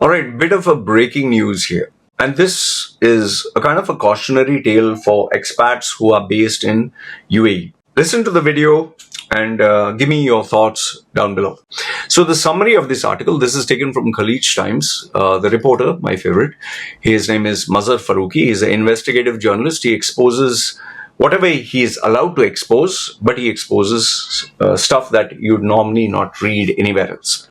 All right, bit of a breaking news here. And this is a kind of a cautionary tale for expats who are based in UAE. Listen to the video and give me your thoughts down below. So the summary of this article, this is taken from Khaleej Times. The reporter, my favorite, his name is Mazhar Faruqi. He's an investigative journalist. He exposes whatever he is allowed to expose, but he exposes stuff that you'd normally not read anywhere else.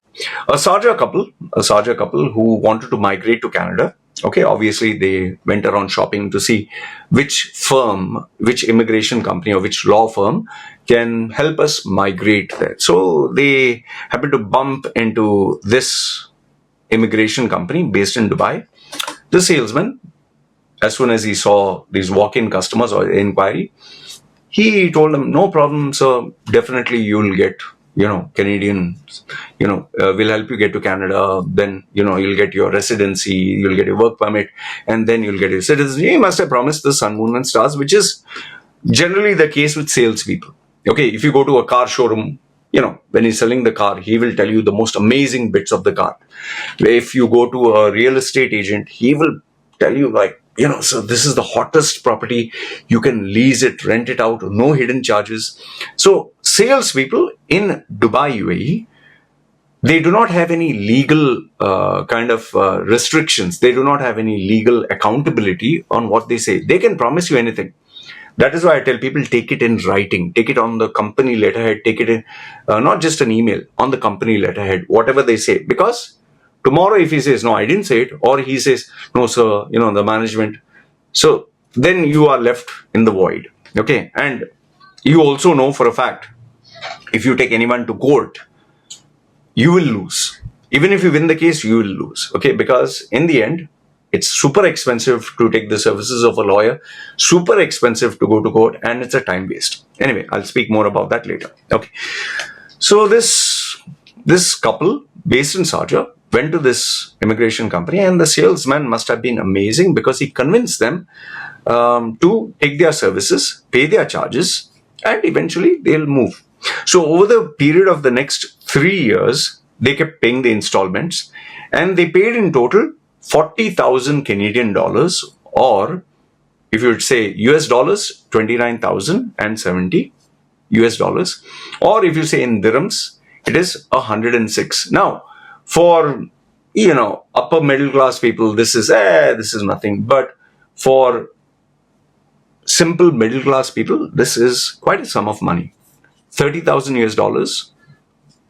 A Sharjah couple who wanted to migrate to Canada. Okay, obviously they went around shopping to see which firm, which immigration company or which law firm can help us migrate there. So they happened to bump into this immigration company based in Dubai. The salesman, as soon as he saw these walk-in customers or inquiry, he told them, no problem, sir, definitely you'll get, Canadian, we'll help you get to Canada, then, you'll get your residency, you'll get your work permit, and then you'll get your citizenship. He must have promised the sun, moon, and stars, which is generally the case with salespeople. Okay, if you go to a car showroom, when he's selling the car, he will tell you the most amazing bits of the car. If you go to a real estate agent, he will tell you so this is the hottest property. You can lease it, rent it out, no hidden charges. So salespeople in Dubai, UAE, they do not have any legal restrictions. They do not have any legal accountability on what they say. They can promise you anything. That is why I tell people, take it in writing, take it on the company letterhead, take it in, not just an email, on the company letterhead, whatever they say. Because tomorrow if he says, no, I didn't say it, or he says, no, sir, the management. So then you are left in the void. Okay. And you also know for a fact, if you take anyone to court, you will lose. Even if you win the case, you will lose. Okay. Because in the end, it's super expensive to take the services of a lawyer, super expensive to go to court, and it's a time waste. Anyway, I'll speak more about that later. Okay. So this couple based in Sharjah went to this immigration company, and the salesman must have been amazing because he convinced them to take their services, pay their charges, and eventually they'll move. So over the period of the next 3 years, they kept paying the installments, and they paid in total 40,000 Canadian dollars, or if you would say US dollars, 29,070 US dollars, or if you say in dirhams, it is 106. Now, for, upper middle class people, this is nothing. But for simple middle class people, this is quite a sum of money. 30,000 US dollars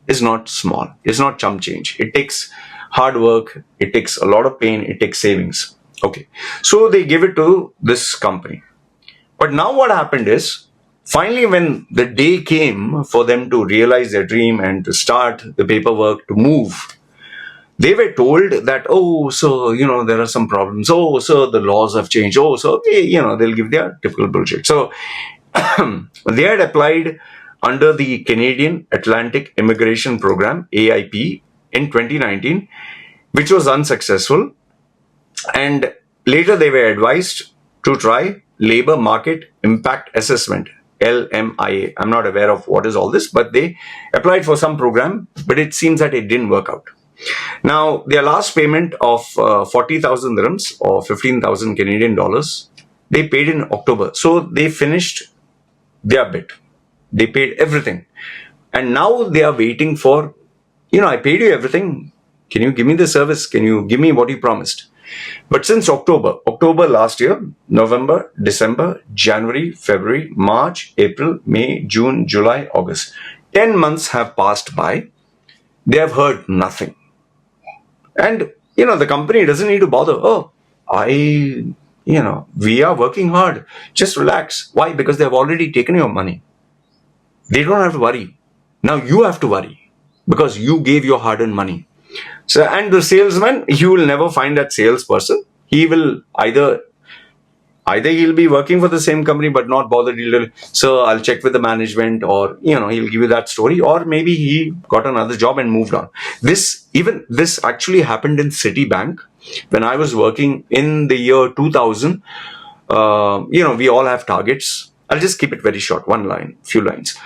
is not small. It's not chump change. It takes hard work. It takes a lot of pain. It takes savings. Okay. So they give it to this company. But now what happened is, finally, when the day came for them to realize their dream and to start the paperwork to move, they were told that, there are some problems. Oh, so the laws have changed. Oh, so, they'll give their typical bullshit. So they had applied under the Canadian Atlantic Immigration Program, AIP, in 2019, which was unsuccessful. And later they were advised to try Labor Market Impact Assessment, LMIA. I'm not aware of what is all this, but they applied for some program, but it seems that it didn't work out. Now, their last payment of 40,000 dirhams or 15,000 Canadian dollars, they paid in October. So they finished their bit. They paid everything. And now they are waiting for, I paid you everything. Can you give me the service? Can you give me what you promised? But since October last year, November, December, January, February, March, April, May, June, July, August, 10 months have passed by. They have heard nothing. And, the company doesn't need to bother. We are working hard. Just relax. Why? Because they have already taken your money. They don't have to worry. Now you have to worry because you gave your hard-earned money. So, and the salesman, you will never find that salesperson. He will either he'll be working for the same company but not bothered. So I'll check with the management, or he'll give you that story, or maybe he got another job and moved on. This actually happened in Citibank when I was working in the year 2000. We all have targets. I'll just keep it very short, few lines.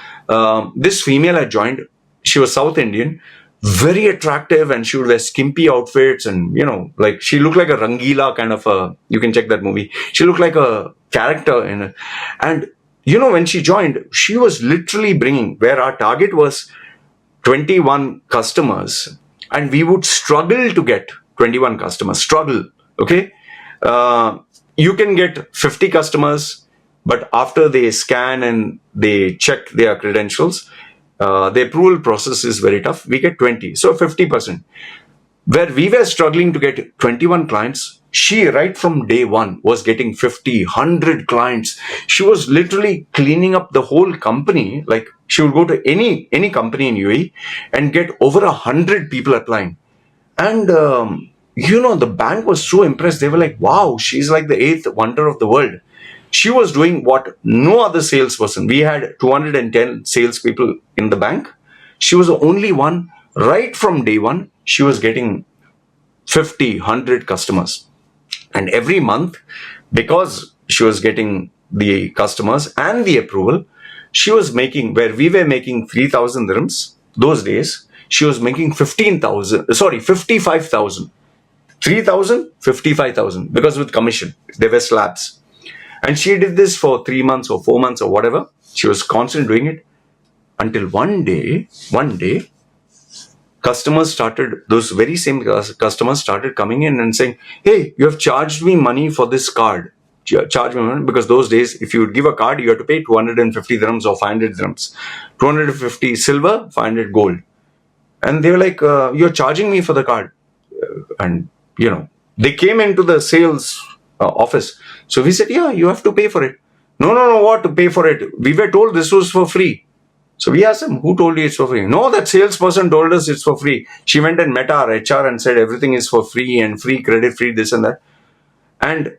This female had joined. She was South Indian, very attractive, and she would wear skimpy outfits, and like she looked like a Rangila kind of a, you can check that movie. She looked like a character in it. And when she joined, she was literally bringing, where our target was 21 customers, and we would struggle to get 21 customers. Struggle, okay? You can get 50 customers, but after they scan and they check their credentials, the approval process is very tough. We get 20, so 50%. Where we were struggling to get 21 clients, she, right from day one, was getting 50, 100 clients. She was literally cleaning up the whole company. Like, she would go to any company in UAE and get over 100 people applying. And, the bank was so impressed. They were like, wow, she's like the eighth wonder of the world. She was doing what no other salesperson. We had 210 salespeople in the bank. She was the only one. Right from day one, she was getting 50, 100 customers. And every month, because she was getting the customers and the approval, she was making, where we were making 3,000 dirhams those days, she was making 55,000. 3,000, 55,000, because with commission, there were slabs. And she did this for 3 months or 4 months or whatever. She was constantly doing it until one day, those very same customers started coming in and saying, hey, you have charged me money for this card. Charge me money, because those days, if you would give a card, you had to pay 250 dirhams or 500 dirhams. 250 silver, 500 gold. And they were like, you're charging me for the card. And, they came into the sales office. So we said, yeah, you have to pay for it. No, what to pay for it? We were told this was for free. So we asked him, who told you it's for free? No, that salesperson told us it's for free. She went and met our HR and said everything is for free and free credit, free this and that. And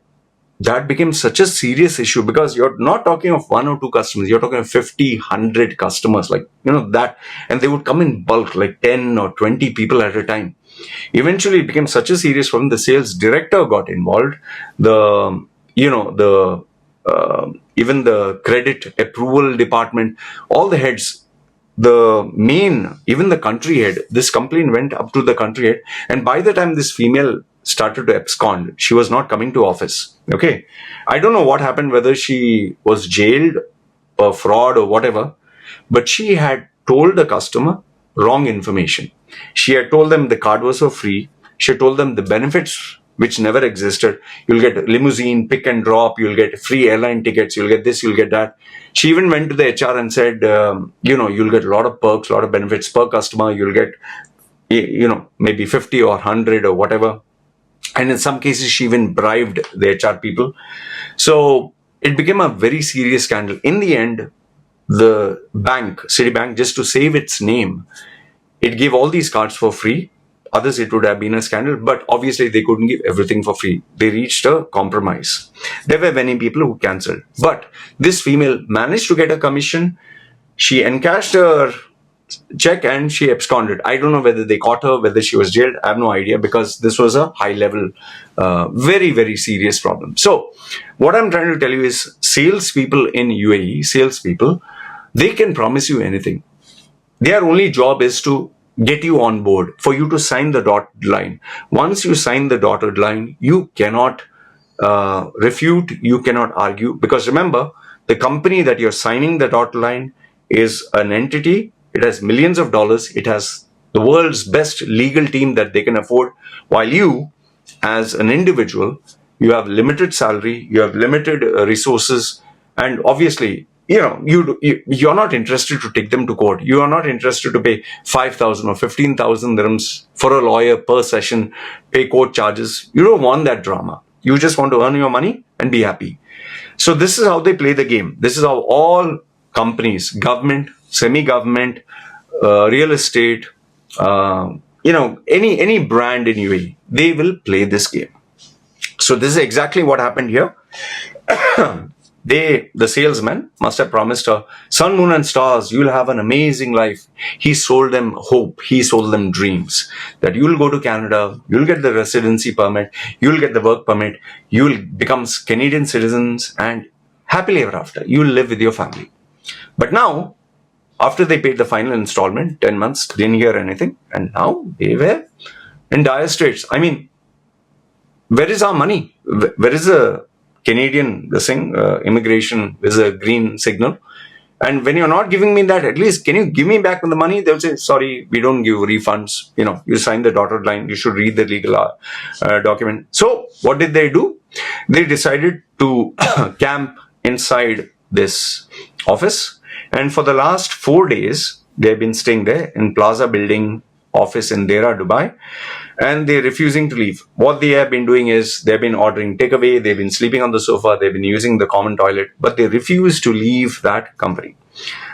that became such a serious issue, because you're not talking of 1 or 2 customers. You're talking of 50, 100 customers, like, that. And they would come in bulk, like 10 or 20 people at a time. Eventually, it became such a serious problem. The sales director got involved. Even the credit approval department, all the heads, even the country head, this complaint went up to the country head. And by the time this female started to abscond, she was not coming to office. Okay. I don't know what happened, whether she was jailed or fraud or whatever, but she had told the customer wrong information. She had told them the card was for free. She had told them the benefits which never existed. You'll get limousine, pick and drop. You'll get free airline tickets. You'll get this, you'll get that. She even went to the HR and said, you'll get a lot of perks, a lot of benefits per customer. You'll get, maybe 50 or 100 or whatever. And in some cases, she even bribed the HR people. So it became a very serious scandal. In the end, the bank, Citibank, just to save its name, it gave all these cards for free. Others, it would have been a scandal, but obviously they couldn't give everything for free. They reached a compromise. There were many people who cancelled, but this female managed to get a commission. She encashed her check and she absconded. I don't know whether they caught her, whether she was jailed. I have no idea, because this was a high level, very, very serious problem. So what I'm trying to tell you is, salespeople in UAE, they can promise you anything. Their only job is to get you on board, for you to sign the dotted line. Once you sign the dotted line, you cannot refute, you cannot argue, because remember, the company that you're signing the dotted line is an entity. It has millions of dollars. It has the world's best legal team that they can afford, while you, as an individual, you have limited salary, you have limited resources, and obviously, you're not interested to take them to court. You are not interested to pay 5,000 or 15,000 dirhams for a lawyer per session, pay court charges. You don't want that drama. You just want to earn your money and be happy. So this is how they play the game. This is how all companies, government, semi-government, real estate, any brand in UAE, they will play this game. So this is exactly what happened here. The salesman must have promised her, sun, moon and stars, you'll have an amazing life. He sold them hope. He sold them dreams, that you'll go to Canada, you'll get the residency permit, you'll get the work permit, you'll become Canadian citizens, and happily ever after, you'll live with your family. But now, After they paid the final installment, 10 months, didn't hear anything. And now they were in dire straits. I mean, where is our money? Where is the Canadian, immigration, is a green signal? And when you're not giving me that, at least can you give me back the money? They'll say, sorry, we don't give refunds. You sign the dotted line. You should read the legal document. So what did they do? They decided to camp inside this office. And for the last 4 days, they've been staying there in Plaza Building office in Deira, Dubai. And they're refusing to leave. What they have been doing is they've been ordering takeaway, they've been sleeping on the sofa, they've been using the common toilet, but they refuse to leave that company.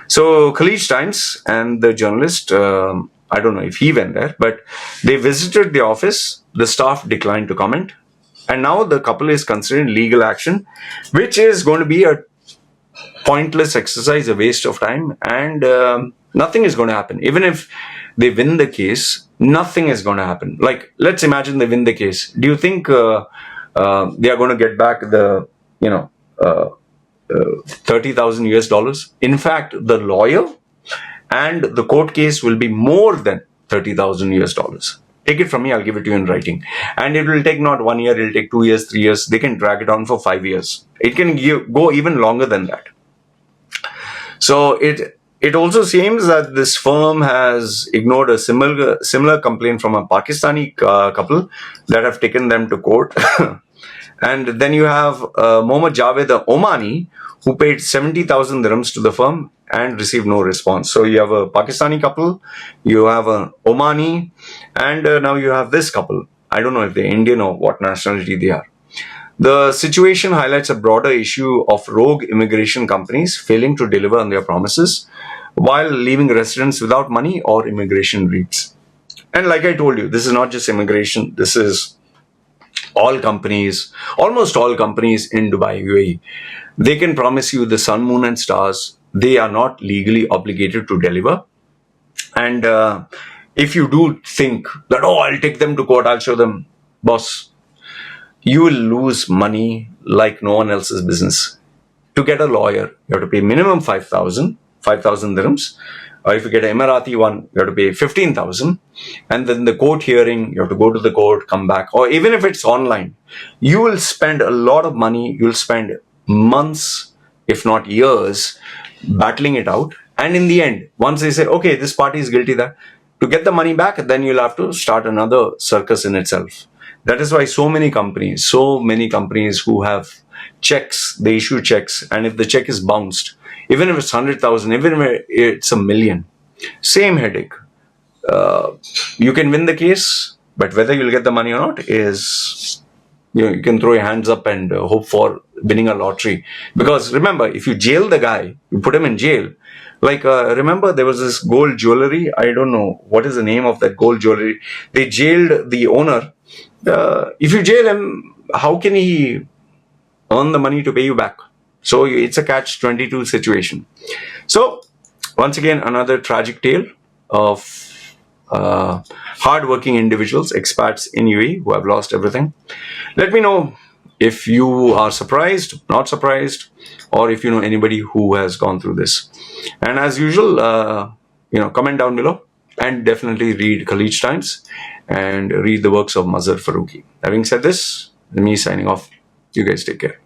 So Khaleej Times and the journalist, I don't know if he went there, but they visited the office. The staff declined to comment. And now the couple is considering legal action, which is going to be a pointless exercise, a waste of time, and nothing is going to happen. Even if they win the case, nothing is going to happen. Like, let's imagine they win the case. Do you think they are going to get back the, 30,000 US dollars? In fact, the lawyer and the court case will be more than 30,000 US dollars. Take it from me, I'll give it to you in writing. And it will take not 1 year, it'll take 2 years, 3 years. They can drag it on for 5 years. It can go even longer than that. So it also seems that this firm has ignored a similar complaint from a Pakistani couple that have taken them to court. And then you have Mohammad Javed, the Omani, who paid 70,000 dirhams to the firm and received no response. So you have a Pakistani couple, you have an Omani, and now you have this couple. I don't know if they're Indian or what nationality they are. The situation highlights a broader issue of rogue immigration companies failing to deliver on their promises while leaving residents without money or immigration rates. And like I told you, this is not just immigration, this is all companies, almost all companies in Dubai, UAE. They can promise you the sun, moon and stars. They are not legally obligated to deliver. And if you do think that, I'll take them to court, I'll show them, boss, you will lose money like no one else's business. To get a lawyer, you have to pay minimum 5,000 dirhams. Or if you get an Emirati one, you have to pay 15,000. And then the court hearing, you have to go to the court, come back. Or even if it's online, you will spend a lot of money. You'll spend months, if not years, battling it out. And in the end, once they say, okay, this party is guilty, that to get the money back, then you'll have to start another circus in itself. That is why so many companies who have checks, they issue checks, and if the check is bounced, even if it's 100,000, even if it's $1 million, same headache. You can win the case, but whether you'll get the money or not is, you can throw your hands up and hope for winning a lottery. Because remember, if you jail the guy, you put him in jail. Like, remember there was this gold jewelry. I don't know what is the name of that gold jewelry. They jailed the owner. If you jail him, how can he earn the money to pay you back? So it's a catch-22 situation. So once again, another tragic tale of hard-working individuals, expats in UAE who have lost everything. Let me know if you are surprised, not surprised, or if you know anybody who has gone through this. And as usual, comment down below and definitely read Khaleej Times and read the works of Mazhar Farooqi. Having said this, me signing off. You guys take care.